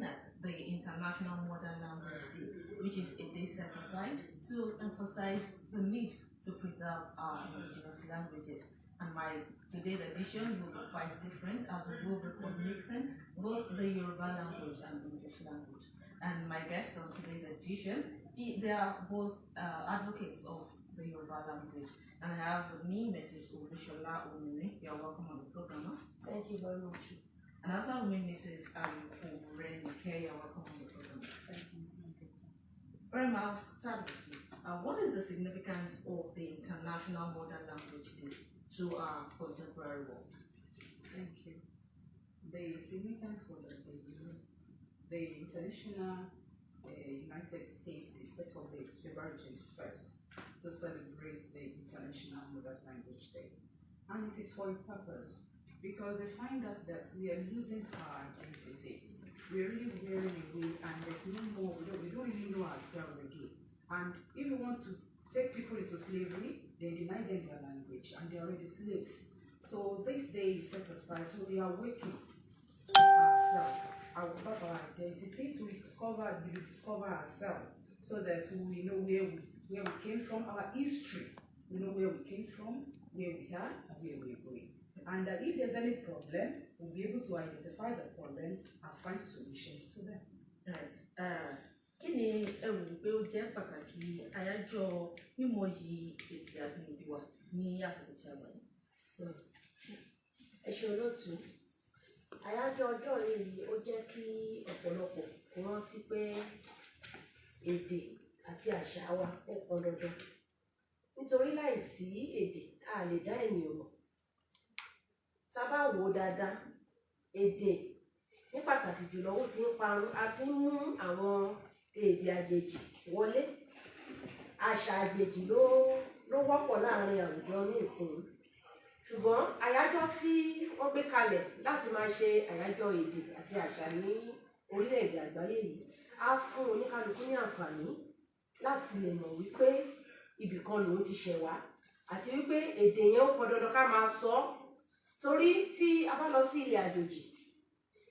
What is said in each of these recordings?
looking at the International Modern Language Day, which is a day set aside to emphasize the need to preserve our indigenous languages. And today's edition will be quite different, as we will be mixing both the Yoruba language and English language. And my guests on today's edition, they are both advocates of the Yoruba language. And I have with me Mrs. Olushola Omiri. You are welcome on the program. Thank you very much. And also with me Mrs. Orenike. You are welcome on the program. Thank you. Very well, start with you. What is the significance of the International Modern Language Day to our contemporary world? Thank you. The significance for the International United States is set up this February 21st to celebrate the International Modern Language Day. And it is for a purpose, because they find out that we are losing our identity. We're really wearing away, and there's no more, we don't really know ourselves again. And if you want to take people into slavery, they deny them their language, and they're already slaves. So this day is set aside, so we are waking ourselves, our identity, to discover ourselves, so that we know where we came from, our history. We know where we came from, where we are, and where we're going. And if there's any problem, we'll be able to identify the problems and find solutions to them. Kí ni ẹ wò pé ó jẹ́ pàtàkì àyájọ́ mímọyì èdè abínibí wa ní àsìkò tí a wà yìí? Ẹ ṣé olóòtú. Àyájọ́ ọjọ́ yìí ó jẹ́ kí ọ̀pọ̀lọpọ̀ kó rántí pé èdè àti àṣà wa ó pọn dandan. Nítorí láìsí èdè a lè dá ènìyàn mọ̀. Tá bá wò dáadáa, èdè ní pàtàkì jùlọ ó ti ń parun, a ti ń mú àwọn èdè àjèjì wọlé. Àṣà àjèjì ló wọ́pọ̀ láàrin àwùjọ ní ìsìn. Ṣùgbọ́n àyájọ́ tí wọ́n gbé kalẹ̀ láti máa ṣe àyájọ́ èdè àti àṣà ní orílẹ̀-èdè àgbáyé yìí á fún oníkálukú ní àǹfààní láti lè mọ̀ wípé ibìkan lòun ti ṣẹ̀ wá, àti wípé èdè yẹn ó pọn dandan ká máa sọ ọ́. Torí tí a bá lọ sí ilẹ̀ àjòjì,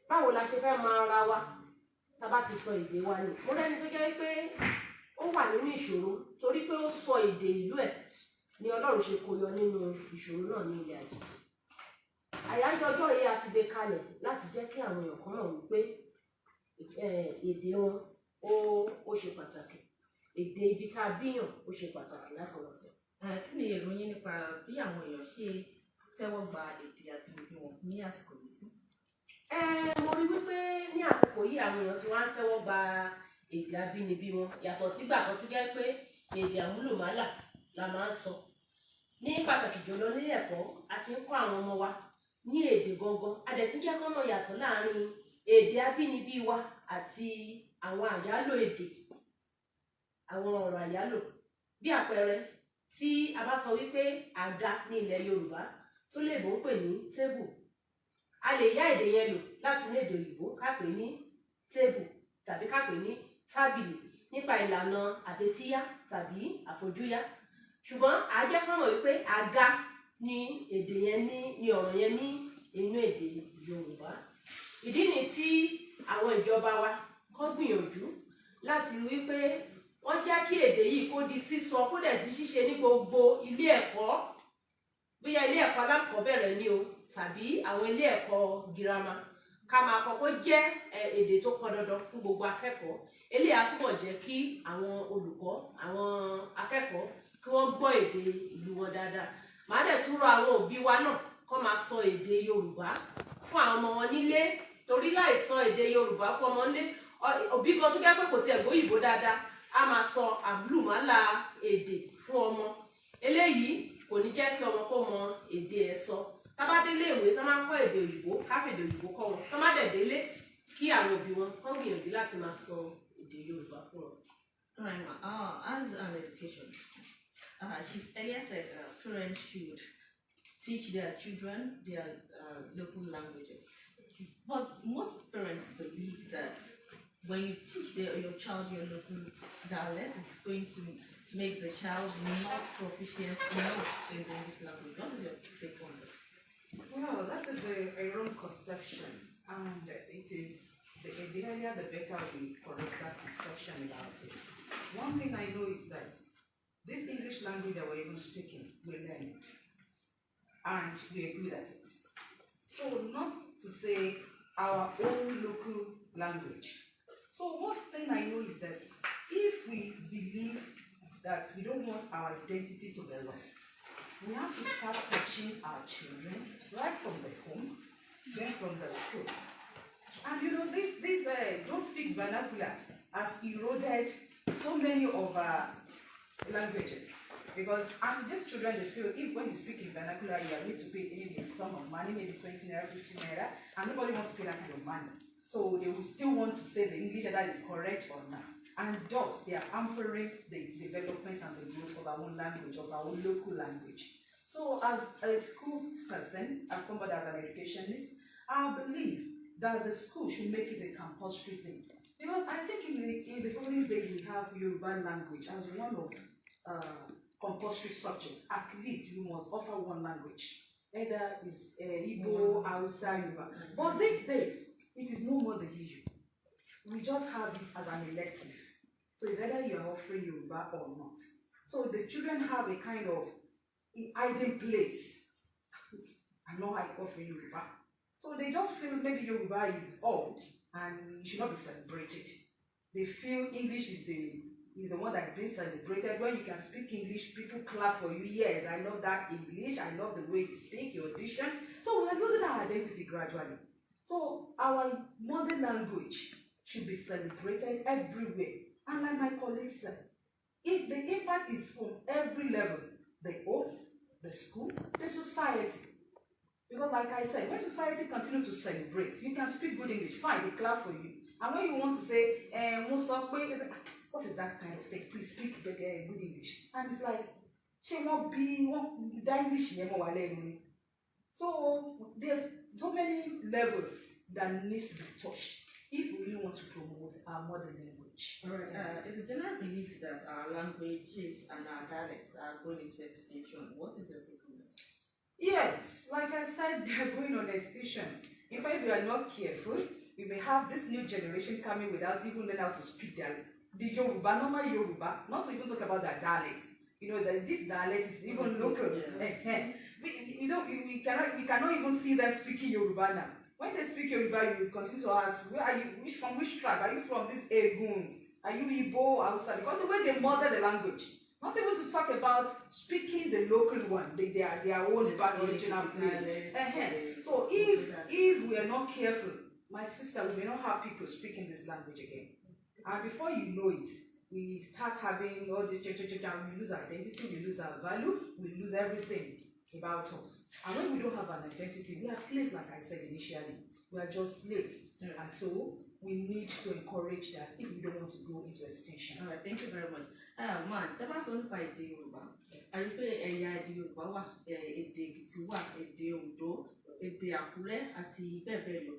báwo la ṣe fẹ́ mọ ara wa tá bá ti sọ èdè wa ni? Mo rẹ́ni tó jẹ́ pé ó wà nínú ìṣòro torí pé ó sọ èdè ìlú ẹ̀ ni Ọlọ́run ṣe kó yọ nínú ìṣòro náà ní ilẹ̀ àjòjì. Àyájọ́ ọjọ́ yìí a ti gbé kalẹ̀ láti jẹ́ kí àwọn èèyàn kan mọ̀ wípé èdè wọn ó ṣe pàtàkì. Èdè ibi tá a bíyàn ó ṣe pàtàkì láti lọ sọ. Kí ni èrò yín nípa bí àwọn èèyàn ṣe tẹ́wọ́ gba èdè abínibí wọn ní àsìkò yìí sí? Mo rí wípé ní àkókò yìí àwọn èèyàn ti wá ń tẹ́wọ́ gba èdè abínibí wọn, yàtọ̀ sígbà kan tó jẹ́ pé èdè àmúlùmálà la máa ń sọ. Ní pàtàkì jùlọ nílé ẹ̀kọ́, a ti ń kọ́ àwọn ọmọ wa ní èdè gangan. A dẹ̀ ti jẹ́ kí wọ́n mọ̀ yàtọ̀ láàrin èdè abínibí wa àti àwọn àyálò èdè, àwọn ọ̀rọ̀ àyálò. Bí àpẹẹrẹ, tí a bá sọ wípé àga ní ilẹ̀ Yorùbá tó lè bó ń pè ní tébù, a lè yá èdè yẹn lò láti ní èdè òyìnbó ká pè ní tébù tàbí ká pè ní tábìlì nípa ìlànà àfetíyá tàbí àfojúyá. Ṣùgbọ́n a jẹ́ kí wọ́n mọ̀ wípé àga ní èdè yẹn ní ọ̀rọ̀ yẹn ní inú èdè Yorùbá. Ìdí ni tí àwọn ìjọba wa kọ́ gbìyànjú láti rí wípé wọ́n jẹ́ kí èdè yìí kó di sísọ, kó dẹ̀ di ṣíṣe ní gbogbo ilé ẹ̀kọ́, bóyá ilé ẹ̀kọ́ alákọ̀ọ́bẹ̀rẹ̀ ni o tàbí àwọn ilé ẹ̀kọ́ girama. Ká máa kọ́ kó jẹ́ èdè tó pọn dandan fún gbogbo akẹ́kọ̀ọ́. Eléyìí á túbọ̀ jẹ́ kí àwọn olùkọ́, àwọn akẹ́kọ̀ọ́ kí wọ́n gbọ́ èdè ìlú wọn dáadáa. Màá dẹ̀ tún rọ àwọn òbí wa náà kó máa sọ èdè Yorùbá fún àwọn ọmọ wọn nílé, torí láì sọ èdè Yorùbá fún ọmọ nílé, òbí kan tó jẹ́ pé kò tiẹ̀ gbóyìnbó dáadáa á máa sọ àmúlùmálà èdè fún ọmọ. Eléyìí kò ní jẹ́ kí ọmọ kó mọ èdè ẹ̀ sọ. Tá bá délé ìwé tó máa ń kọ́ èdè òyìnbó, ká fi èdè òyìnbó kọ́ wọn. Tó má dẹ̀ délé, kí àwọn òbí wọn kọ́ gbìyànjú láti máa sọ èdè Yorùbá fún wọn. As an education, she's earlier said parents should teach their children their local languages. But most parents believe that when you teach your child your local dialect, it's going to make the child not proficient enough in the English language. What is your take on this? Well, that is a wrong conception, and it is the earlier the better we correct that perception about it. One thing I know is that this English language that we're even speaking, we learn it. And we're good at it. So not to say our own local language. So one thing I know is that if we believe that we don't want our identity to be lost, we have to start teaching our children right from the home, then from the school. And you know, this don't speak vernacular has eroded so many of our languages. Because these children, they feel if when you speak in vernacular, you are need to pay maybe a sum of money, maybe 20 naira, 15 naira, and nobody wants to pay that kind of money. So they will still want to say the English that is correct or not. And thus, they are hampering the development and the growth of our own language, of our own local language. So as a school person, as somebody as an educationist, I believe that the school should make it a compulsory thing. Because I think in the olden days we have Yoruba language as one of compulsory subjects. At least you must offer one language. Either is Igbo, Hausa, Yoruba. But these days, it is no more the issue. We just have it as an elective. So it's either you are offering Yoruba or not. So the children have a kind of hiding place. I know I offer Yoruba. So they just feel maybe Yoruba is old and it should not be celebrated. They feel English is the one that is being celebrated. When you can speak English, people clap for you. Yes, I love that English. I love the way you speak, your diction. So we are losing our identity gradually. So our mother language should be celebrated everywhere. And like my colleagues said, the impact is from every level. The home, the school, the society. Because like I said, when society continues to celebrate, you can speak good English, fine, they clap for you. And when you want to say, what is that kind of thing? Please speak good English. And it's like, so there's so many levels that needs to be touched if we really want to promote our mother language. All right. It's a general belief that our languages and our dialects are going into extinction. What is your take on this? Yes, like I said, they're going on extinction. In fact, if we are not careful, we may have this new generation coming without even learning how to speak the Yoruba, normal Yoruba, not to even talk about their dialects. You know, that this dialect is even local. Yes. We cannot even see them speaking Yoruba now. When they speak Yoruba, you continue to ask, where are you? From which tribe? Are you from this Egun? Are you Igbo outside? Because the way they mother the language, not able to talk about speaking the local one, their own bad original place. So if we are not careful, my sister, we may not have people speaking this language again. And before you know it, we start having all this and we lose our identity, we lose our value, we lose everything about us. And when we don't have an identity, we are slaves, like I said initially. We are just slaves. And so we need to encourage that if we don't want to go into extinction. All right, thank you very much. Man, tell us on by the Yoruba. I refer a Yoruba, a Ekiti, a Ondo, èdè Àkúrẹ́ àti bẹ́ẹ̀ bẹ́ẹ̀ lọ.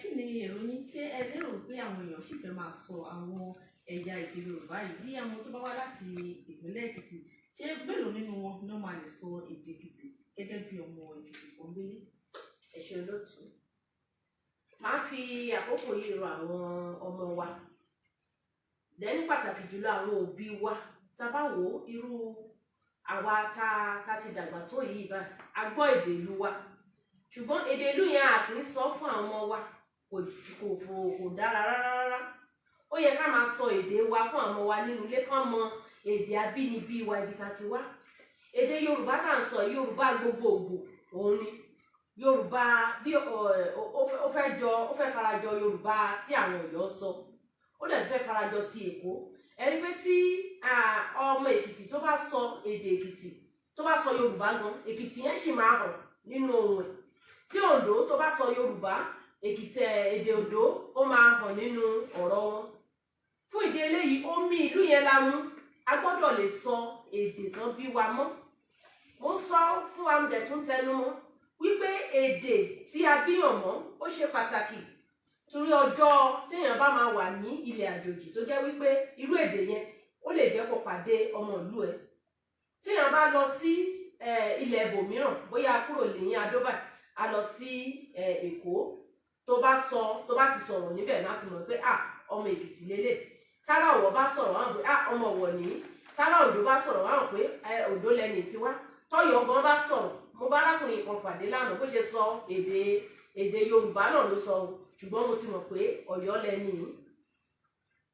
Kí ni èrò yín? Ṣé ẹ lérò pé àwọn èèyàn sì fẹ́ máa sọ àwọn ẹ̀yà èdè Yorùbá yìí bí àwọn tó bá wá láti ìpínlẹ̀ Èkìtì? Ṣé mélòó nínú wọn ló máa lè sọ èdè Èkìtì gẹ́gẹ́ bí ọmọ Èkìtì pọ́nbélé? Ẹ ṣé olóòtú. Máa fi àkókò yìí rọ àwọn ọmọ wa. Ní pàtàkì jùlọ àwọn òbí wa. Tá bá wò irú àwa tá ti dàgbà tó yìí bá a gbọ́ èdè ìlú wa. Ṣùgbọ́n èdè ìlú yẹn a kì í sọ fún àwọn ọmọ wa kò dára rárá. Ó yẹ ká máa sọ èdè wa fún àwọn ọmọ wa nínú ilé kán mọ èdè abínibí wa ibi tá ti wá. Èdè Yorùbá tá ń sọ Yorùbá gbogbogbò òun ni. Yorùbá bí ó fẹ́ farajọ Yorùbá tí àwọn Ọ̀yọ́ sọ. Ó dẹ̀ fẹ́ farajọ ti Èkó. Ẹni pé tí ọmọ Èkìtì tó bá sọ èdè Èkìtì tó bá sọ Yorùbá gan, Èkìtì yẹn sì máa hàn nínú ohùn ẹ̀. Tí Oǹdó tó bá sọ Yorùbá, Èkìtì èdè Oǹdó ó máa hàn nínú ọ̀rọ̀ wọn. Fún ìdí eléyìí, omi ìlú yẹn la mú. A gbọ́dọ̀ lè sọ èdè tán bí wa mọ́. Mo sọ fún wa dẹ̀ tún tẹnu mọ́ wípé èdè tí a bíyàn mọ́ ó ṣe pàtàkì. Torí ọjọ́ téèyàn bá máa wà ní ilẹ̀ àjòjì tó jẹ́ wípé irú èdè yẹn ó lè jẹ́ kó pàdé ọmọ ìlú ẹ̀. Téèyàn bá lọ sí ilẹ̀ ibòmíràn, bóyá kúrò lẹ́yìn Adóbà, a lọ sí Èkó. tó bá ti sọ̀rọ̀ níbẹ̀ láti mọ̀ pé ọmọ Èkìtì lélẹ̀. Tára Ọ̀wọ̀ bá sọ̀rọ̀ wọ́n pé ọmọ Ọ̀wọ̀ nìyí. Tára Òǹdó bá sọ̀rọ̀ wọ́n pé Òǹdó lẹ́ni tiwa. Tọ́yọ̀ gan bá sọ̀rọ̀, mo bá arákùnrin kan pàdé lánàá bó ṣe sọ èdè Yorùbá náà ló sọ, ṣùgbọ́n mo ti mọ̀ pé Ọ̀yọ́ lẹ́ni yìí.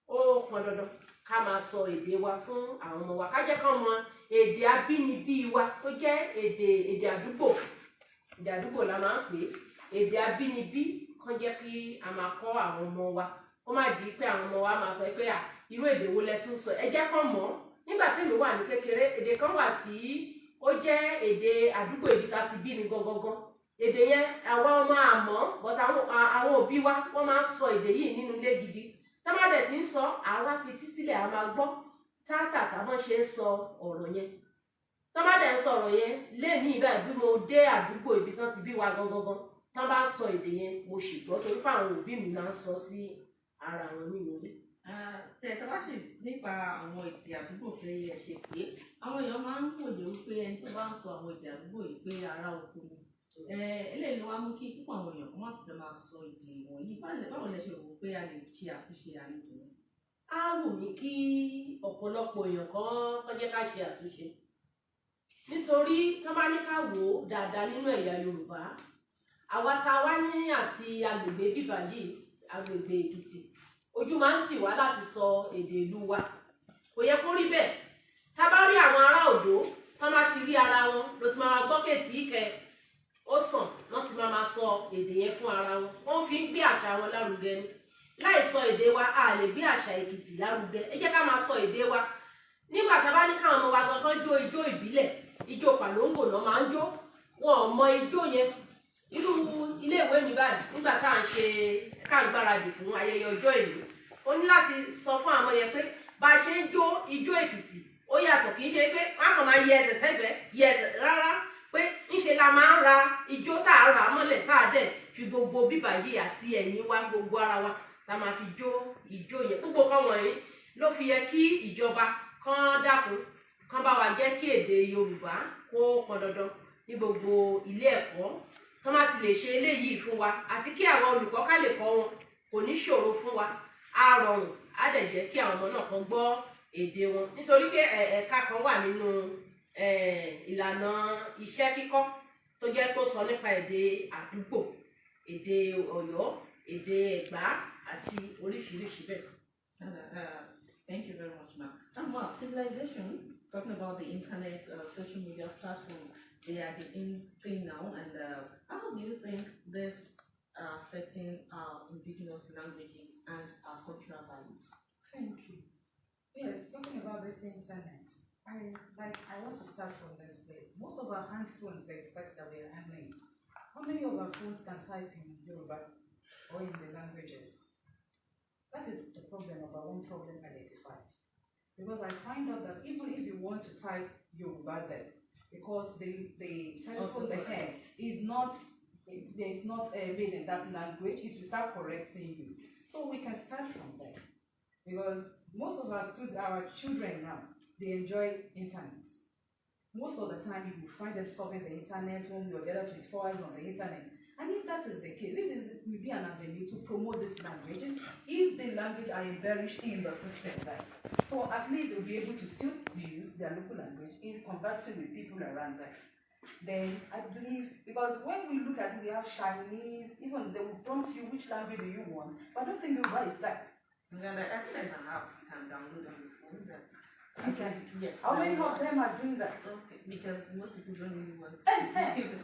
Ó pọn dandan ká máa sọ èdè wa fún àwọn ọmọ wa, ká jẹ́ kán mọ èdè abínibí wa tó jẹ́ èdè àdúgbò. Èdè àdúgbò la máa ń pè é. Èdè abínibí kán jẹ́ kí a máa kọ́ àwọn ọmọ wa, kó má di pé àwọn ọmọ wa máa sọ pé irú èdè wo lẹ tún sọ. Ẹ jẹ́ kán mọ̀. Nígbà tí mi wà ní kékeré, èdè kan wà tí ó jẹ́ èdè àdúgbò ibi tá ti bí mi gangan. Èdè yẹn àwa ọmọ àmọ́, but àwọn òbí wa wọ́n máa ń sọ èdè yìí nínú ilé gidi. Tá bá dẹ̀ ti ń sọ, àwa fetí sílẹ̀, a máa gbọ́ tátàtà bọ́n ṣe ń sọ ọ̀rọ̀ yẹn. Tá bá dẹ̀ ń sọ̀rọ̀ yẹn léèní ìbá bí mo dé àdúgbò ibi tán ti bí wa gangan, tá bá sọ èdè yẹn mo sì gbọ́ torí pé àwọn òbí mi máa ń sọ sí ara wọn nínú ilé. Tá bá ṣe nípa àwọn èdè àdúgbò pé ẹ ṣe pé àwọn èèyàn máa ń wòye wípé ẹni tó bá ń sọ àwọn èdè àdúgbò yìí pé ará oko ni. Eléyìí ló wá mú kí púpọ̀ àwọn èèyàn má fẹ́ máa sọ èdè wọ̀nyí. Báwo lẹ ṣe rò pé a lè ṣe àtúnṣe àárín tìǹbù? Á wù mí kí ọ̀pọ̀lọpọ̀ èèyàn kan jẹ́ ká ṣe àtúnṣe, nítorí tán bá ní ká wò ó dáadáa nínú ẹ̀yà Yorùbá, àwa tá a wá ní àti agbègbè bíbà yìí, agbègbè Èkìtì, ojú máa ń tì wá láti sọ èdè ìlú wa. Kò yẹ kó rí bẹ́ẹ̀. Tá bá rí àwọn ará Òǹdó tán bá ti rí ara wọn ló ti máa gbọ́ kètì ìkẹ ó sàn wọ́n ti máa sọ èdè yẹn fún ara wọn. Wọ́n fi ń gbé àṣà wọn lárugẹ ni. Láì sọ èdè wa, a lè gbé àṣà Èkìtì lárugẹ. Ẹ jẹ́ ká máa sọ èdè wa. Nígbà tá bá ní káwọn ọmọ wa gangan jó ijó ìbílẹ̀, ijó pàlóńgò náà máa ń jó. Wọn ò mọ ijó yẹn. Irú ilé ìwé mi báyìí, nígbà tá à ń gbáradì fún ayẹyẹ ọjọ́ ìlú, ó ní láti sọ fún àwọn yẹn pé bá a ṣe ń jó ijó Èkìtì ó yàtọ̀, kì í ṣe pé wọ́n kàn máa yẹ ẹsẹ̀ sẹ́gbẹ̀ẹ́ yẹ ẹsẹ̀ rárá, pé ńṣe la máa ń ra ijó tá a rà mọ́lẹ̀ tá a dẹ̀ fi gbogbo bíbà yìí àti ẹ̀yìn wa gbogbo ara wa tá a máa fi jó ijó yẹn. Gbogbo kan wọ̀nyí ló fi yẹ kí ìjọba kán dákun kán bá wa jẹ́ kí èdè Yorùbá kó pọn dandan ní gbogbo ilé ẹ̀kọ́. Tán bá ti lè ṣe eléyìí fún wa àti kí àwọn olùkọ́ ká lè kọ́ wọn, kò ní ṣòro fún wa, á rọrùn, á dẹ̀ jẹ́ kí àwọn ọmọ náà kan gbọ́ èdè wọn. Nítorí pé ẹ̀ka kan wà nínú ìlànà iṣẹ́ kíkọ́ tó jẹ́ kó sọ nípa èdè àdúgbò, èdè Ọ̀yọ́, èdè Ẹ̀gbá àti oríṣiríṣi bẹ́ẹ̀. Thank you very much, ma'am. Well, civilization, talking about the internet, social media platforms, they are the in thing now. And how do you think this affecting our indigenous languages and our cultural values? Thank you. Yes, talking about this internet, I want to start from this place. Most of our hand phones, the sites that we are handling, how many of our phones can type in Yoruba or in the languages? That is the problem, about one problem identified. Because I find out that even if you want to type Yoruba there, because the telephone there is not made in that language, it will start correcting you. So we can start from there. Because most of our children now, they enjoy internet. Most of the time, you will find them surfing the internet 1 way or the other 24 hours on the internet. And if that is the case, if it will be an avenue to promote these languages, if the language are embellished in the system, right? So at least they'll be able to still use their local language in conversing with people around them. Then I believe, because when we look at it, we have Chinese, even they will prompt you which language do you want, but I don't think Yoruba is that. Yeah, I think there's an app you can download on your phone that Okay. yes. How many of them are doing that? Okay, because most people don't really want to.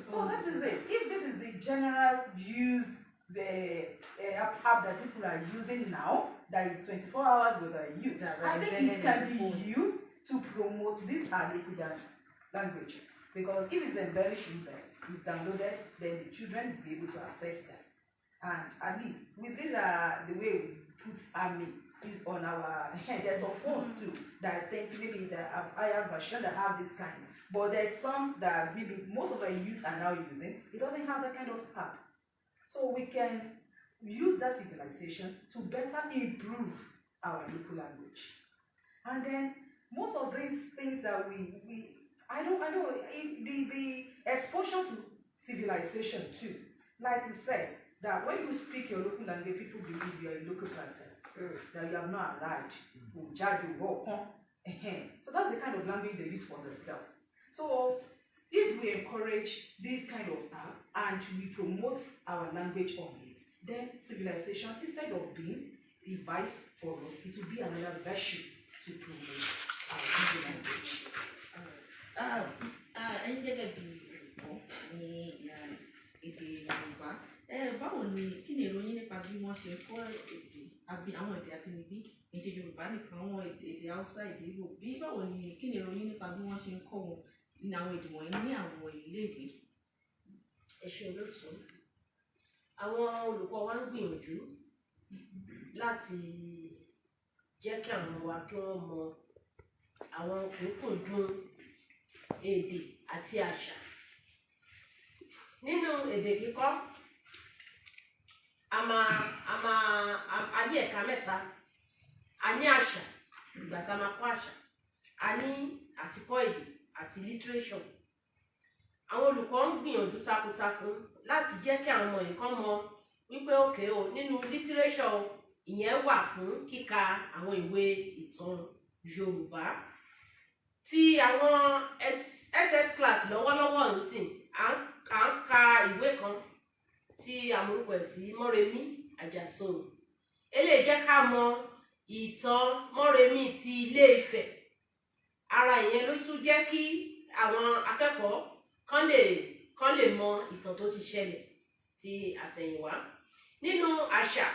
So that is it. If this is the general use, the app that people are using now, that is 24 hours with the youth, I think it can be used to promote this Adequida language. Because if it's embellished in there, it's downloaded, then the children will be able to access that. And at least with this, the way we put army is on our head. There's some phones too that I think maybe the higher version that have this kind, but there's some that maybe most of the youth are now using. It doesn't have that kind of app, so we can use that civilization to better improve our local language. And then most of these things that I know the exposure to civilization too. Like you said, that when you speak your local language, people believe you are a local person, that you have not arrived. So that's the kind of language they use for themselves. So if we encourage this kind of app and we promote our language on it, then civilization, instead of being a vice for us, it will be another virtue to promote our Igbo language. ẹ̀yin gẹ́gẹ́ bí olùkọ́ ní èdè Yorùbá, báwo ni kí ni ìròyìn nípa bí wọ́n ṣe kọ́ èdè àwọn èdè abínibí ìṣe Yorùbá nìkan, àwọn èdè Haúsá, èdè Ìgbò, bí báwo ni kí ni ìròyìn nípa bí wọ́n ṣe ń kọ́ wọn ní àwọn èdè wọ̀nyí ní àwọn ilé-ìwé? Ẹ ṣé olóòtú. Àwọn olùkọ́ wa ń gbìyànjú láti jẹ́ kí àwọn ọmọ wa kí wọ́n mọ àwọn kùnkùndùn èdè àti àṣà. Nínú èdè kíkọ́, a ní ẹ̀ka mẹ́ta. A ní àṣà, ìgbà tá a máa kọ́ àṣà. A ní àtikọ́ èdè àti literature. Àwọn olùkọ́ ń gbìyànjú takuntakun láti jẹ́ kí àwọn ọmọ yìí kọ́ mọ wípé òkè o nínú literature ìyẹn wà fún kíka àwọn ìwé ìtàn Yorùbá. Tí àwọn SS class lọ́wọ́lọ́wọ́ nsìn à ń ka ìwé kan tí àmúrúkọ ẹ̀ sí Mọ́remí Àjàsorò. Eléyìí jẹ́ ká mọ ìtàn Mọ́remí ti Ilé-Ifẹ̀. Ara ìyẹn ló tún jẹ́ kí àwọn akẹ́kọ̀ọ́ kán lè mọ ìtàn tó ti ṣẹlẹ̀ ti àtẹ̀yìnwá. Nínú àṣà,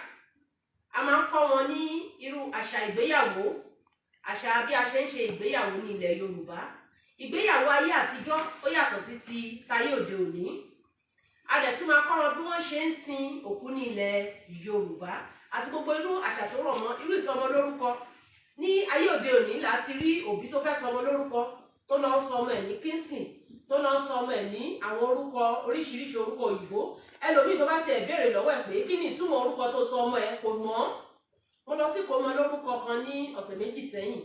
a máa ń kọ́ wọn ní irú àṣà ìgbéyàwó, àṣà bí a ṣe ń ṣe ìgbéyàwó ní ilẹ̀ Yorùbá. Ìgbéyàwó ayé àtijọ́ ó yàtọ̀ sí ti tayé òde òní. A dẹ̀ tún máa kọ́ wọn bí wọ́n ṣe ń sin òkú ní ilẹ̀ Yorùbá àti gbogbo irú àṣà tó rọ̀ mọ́ irú ìsọmọ lórúkọ. Ní ayé òde òní láti rí òbí tó fẹ́ sọmọ lórúkọ tó lọ sọ ọmọ ẹ̀ ní Kingston, tó lọ sọ ọmọ ẹ̀ ní àwọn orúkọ oríṣiríṣi orúkọ òyìnbó. Ẹlòmíì tó bá tiẹ̀ béèrè lọ́wọ́ ẹ̀ pé kí ni ìtumọ̀ orúkọ tó sọ ọmọ ẹ̀ kò mọ̀. Mo lọ sí ìkómọ lórúkọ kan ní ọ̀sẹ̀ méjì sẹ́yìn.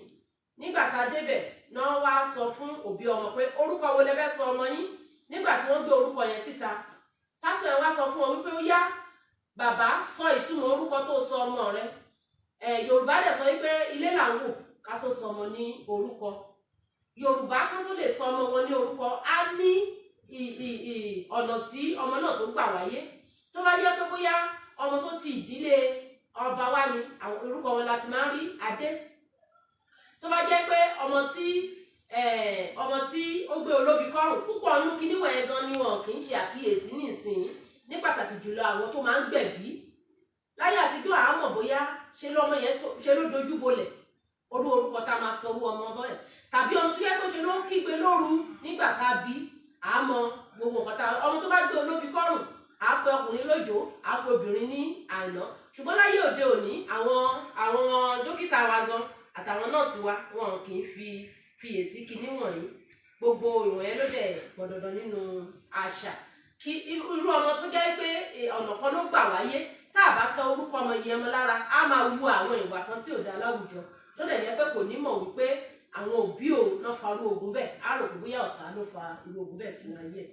Nígbà tá a débẹ̀ náà wá sọ fún òbí ọmọ pé orúkọ wo lẹ fẹ́ sọ ọmọ yín. Nígbà tí wọ́n gbé orúkọ yẹn síta, pásítọ̀ ẹ̀ wá sọ fún wọn wípé ó yá bàbá sọ ìtumọ̀ orúkọ tó sọ ọmọ rẹ. Yorùbá dẹ̀ sọ wípé ilé là ń wò ká tó sọ ọmọ ní orúkọ. Yorùbá kan tó lè sọ ọmọ wọn ní orúkọ á ní ọ̀nà tí ọmọ náà tó gbà wáyé. Tó bá jẹ́ pé bóyá ọmọ tó ti ìdílé ọba wá ni àwọn orúkọ wọn láti máa ń rí Adé. Tó bá jẹ́ pé ọmọ tí ó gbé olóbi kọ́rùn púpọ̀ ọdún kí níwọ̀n ẹ̀ gan ni wọn kì í ṣe àkíyèsí nísìnyí, ní pàtàkì jùlọ àwọn tó máa ń gbẹ̀bí. Láyé àtijọ́ àámọ̀ bóyá ṣe lọ́mọ yẹn ṣe ló dojú bolẹ̀ orúkọ tá a máa sọ ọmọ bọ́ẹ̀, tàbí ọmọ tó yẹ kó ṣe ló ń kígbe lóru nígbà tá a bí àmọ́ gbogbo nǹkan tá ọmọ tó bá gbé olóbi kọ́rùn á pe ọkùnrin lójó á pe obìnrin ní àìná. Ṣùgbọ́n láyé òde òní àwọn dókítà wa gan àtàwọn nọ́ọ̀sì wa wọn kì í fiyèsí kinní wọ̀nyí. Gbogbo ìwọ̀n yẹn ló dẹ̀ pọ̀ dandan nínú àṣà. Kí irú ọmọ tó jẹ́ pé ọ̀nà kan ló gbà wáyé, tá a bá tọ orúkọ ọmọ yìí ẹmọ lára á máa wu àwọn ìwà kan tí ò dá láwùjọ. Tó dẹ̀ jẹ́ pé kò ní mọ̀ wípé àwọn òbí òun náà fa irú ogun bẹ́ẹ̀, á rò pé bóyá ọ̀tá ló fa irú ogun bẹ́ẹ̀ sínú ayé.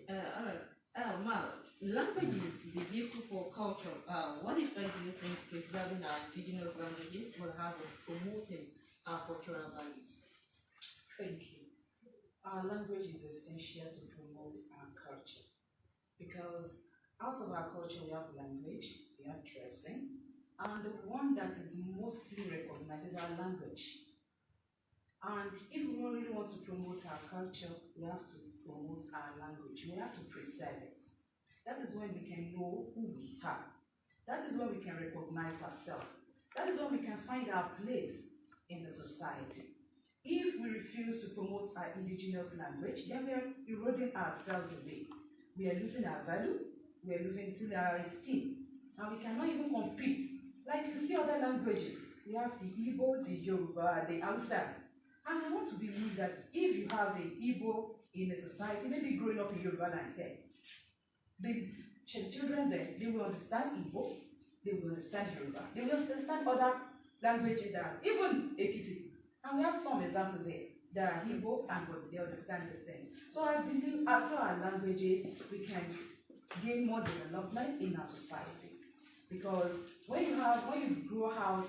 Language is the vehicle for culture. What effect do you think preserving our indigenous languages will have on promoting our cultural values? Thank you. Our language is essential to promote our culture because out of our culture we have language, we have dressing, and the one that is mostly recognized is our language. And if we really want to promote our culture, we have to promote our language. We have to preserve it. That is when we can know who we are. That is when we can recognize ourselves. That is when we can find our place in the society. If we refuse to promote our indigenous language, then we are eroding ourselves away. We are losing our value, we are losing our esteem, and we cannot even compete. Like you see other languages, we have the Igbo, the Yoruba, the Hausas. And I want to believe that if you have the Igbo in a society, maybe growing up in Yoruba land here, the children there, they will understand Igbo, they will understand Yoruba, they will understand other languages that are even Ekiti. And we have some examples here that are Igbo and they understand these things. So I believe after our languages, we can gain more development in our society. Because when you grow out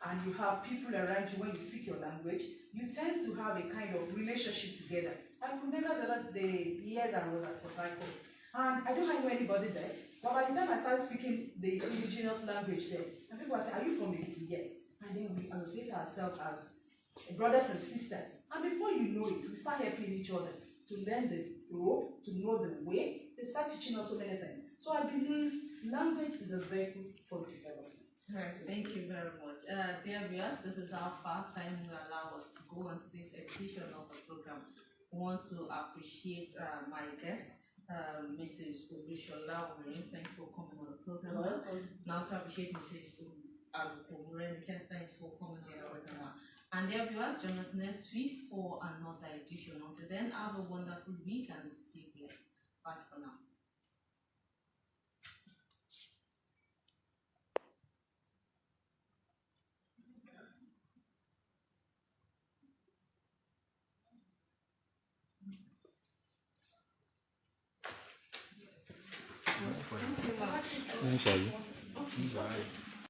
and you have people around you when you speak your language, you tend to have a kind of relationship together. I remember the years I was at Port Harcourt, and I don't know anybody there, but by the time I started speaking the indigenous language there, and people say, "Are you from Ekiti?" Yes. And then we associate ourselves as brothers and sisters. And before you know it, we start helping each other to learn the rope, to know the way. They start teaching us so many things. So I believe language is a vehicle for development. Right, thank you very much. Dear viewers, this is how far time will allow us to go on to this edition of the program. I want to appreciate my guest, Mrs. Olushola Orin. Thanks for coming on the program. And also appreciate Mrs. Alukomurenike. Thanks for coming on the program. And dear viewers, join us next week for another edition. Until then, have a wonderful week and stay blessed. Bye for now. Thanks, Abby.